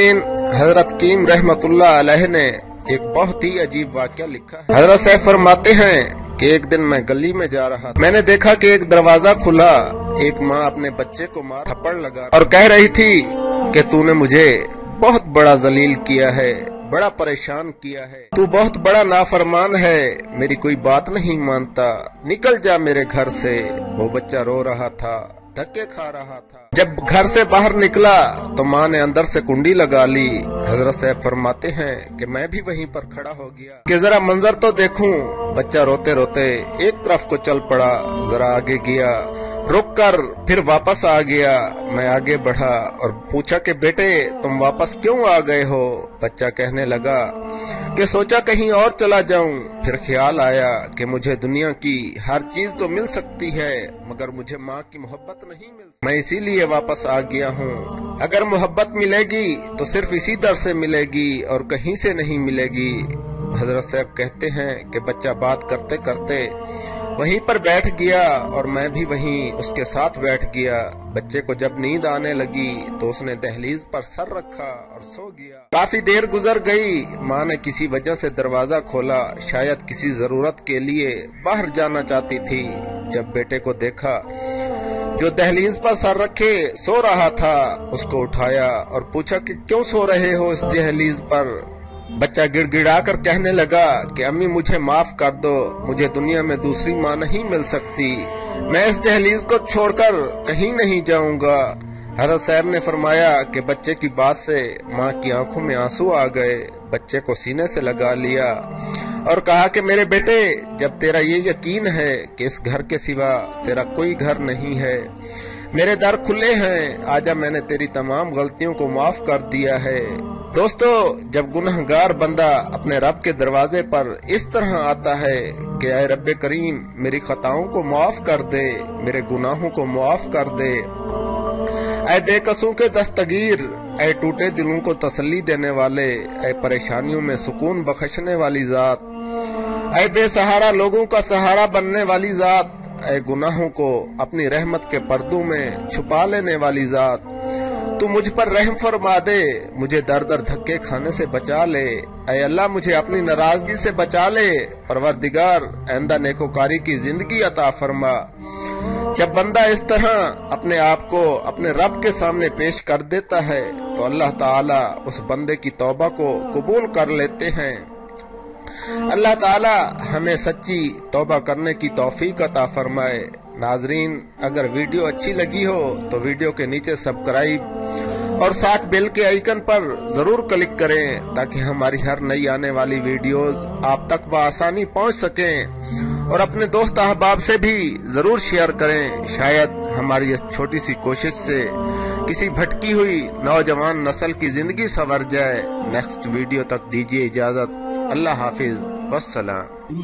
नाज़रीन, हजरत कीम रहमतुल्लाह अलैह ने एक बहुत ही अजीब वाक़या लिखा है। हजरत साहब फरमाते हैं कि एक दिन मैं गली में जा रहा था, मैंने देखा कि एक दरवाजा खुला, एक माँ अपने बच्चे को मार थप्पड़ लगा और कह रही थी कि तूने मुझे बहुत बड़ा जलील किया है, बड़ा परेशान किया है, तू बहुत बड़ा नाफरमान है, मेरी कोई बात नहीं मानता, निकल जा मेरे घर से। वो बच्चा रो रहा था, धक्के खा रहा था। जब घर से बाहर निकला तो माँ ने अंदर से कुंडी लगा ली। हजरत साहब फरमाते हैं कि मैं भी वहीं पर खड़ा हो गया कि जरा मंजर तो देखूं। बच्चा रोते रोते एक तरफ को चल पड़ा, जरा आगे गया, रुक कर फिर वापस आ गया। मैं आगे बढ़ा और पूछा कि बेटे तुम वापस क्यों आ गए हो? बच्चा कहने लगा कि सोचा कहीं और चला जाऊं, फिर ख्याल आया कि मुझे दुनिया की हर चीज तो मिल सकती है मगर मुझे माँ की मोहब्बत नहीं मिल, मैं इसीलिए वापस आ गया हूँ। अगर मोहब्बत मिलेगी तो सिर्फ इसी दर से मिलेगी और कहीं से नहीं मिलेगी। हजरत साहब कहते हैं कि बच्चा बात करते करते वहीं पर बैठ गया और मैं भी वहीं उसके साथ बैठ गया। बच्चे को जब नींद आने लगी तो उसने दहलीज पर सर रखा और सो गया। काफी देर गुजर गई, माँ ने किसी वजह से दरवाजा खोला, शायद किसी जरूरत के लिए बाहर जाना चाहती थी। जब बेटे को देखा जो दहलीज पर सर रखे सो रहा था, उसको उठाया और पूछा कि क्यों सो रहे हो इस दहलीज पर? बच्चा गिड़गिड़ा कर कहने लगा कि अम्मी मुझे माफ कर दो, मुझे दुनिया में दूसरी माँ नहीं मिल सकती, मैं इस दहलीज को छोड़कर कहीं नहीं जाऊंगा। हजरत साहब ने फरमाया कि बच्चे की बात से माँ की आंखों में आंसू आ गए। बच्चे को सीने से लगा लिया और कहा कि मेरे बेटे, जब तेरा ये यकीन है कि इस घर के सिवा तेरा कोई घर नहीं है, मेरे दर खुले हैं, आजा मैंने तेरी तमाम गलतियों को माफ कर दिया है। दोस्तों, जब गुनहगार बंदा अपने रब के दरवाजे पर इस तरह आता है कि ऐ रब्बे करीम मेरी खताओं को माफ कर दे, मेरे गुनाहों को माफ कर दे, ऐ बेकसों के दस्तगीर, ऐ टूटे दिलों को तसल्ली देने वाले, ऐ परेशानियों में सुकून बख्शने वाली जात, ऐ बेसहारा लोगों का सहारा बनने वाली जात, ऐ गुनाहों को अपनी रहमत के पर्दों में छुपा लेने वाली जात, तू मुझ पर रहम फरमा दे, मुझे दर दर धक्के खाने से बचा ले, ऐ अल्लाह मुझे अपनी नाराजगी से बचा ले, परवरदिगार आइंदा नेकोकारी की जिंदगी अता फरमा। जब बंदा इस तरह अपने आप को अपने रब के सामने पेश कर देता है तो अल्लाह ताला उस बंदे की तौबा को कबूल कर लेते हैं। अल्लाह ताला हमें सच्ची तौबा करने की तौफीक अता फरमाए। नाजरीन, अगर वीडियो अच्छी लगी हो तो वीडियो के नीचे सब्सक्राइब और साथ बेल के आइकन पर जरूर क्लिक करें ताकि हमारी हर नई आने वाली वीडियोस आप तक बआसानी पहुंच सकें और अपने दोस्त अहबाब से भी जरूर शेयर करें। शायद हमारी इस छोटी सी कोशिश से किसी भटकी हुई नौजवान नस्ल की जिंदगी संवर जाए। नेक्स्ट वीडियो तक दीजिए इजाजत। अल्लाह हाफिज, वस्सलाम।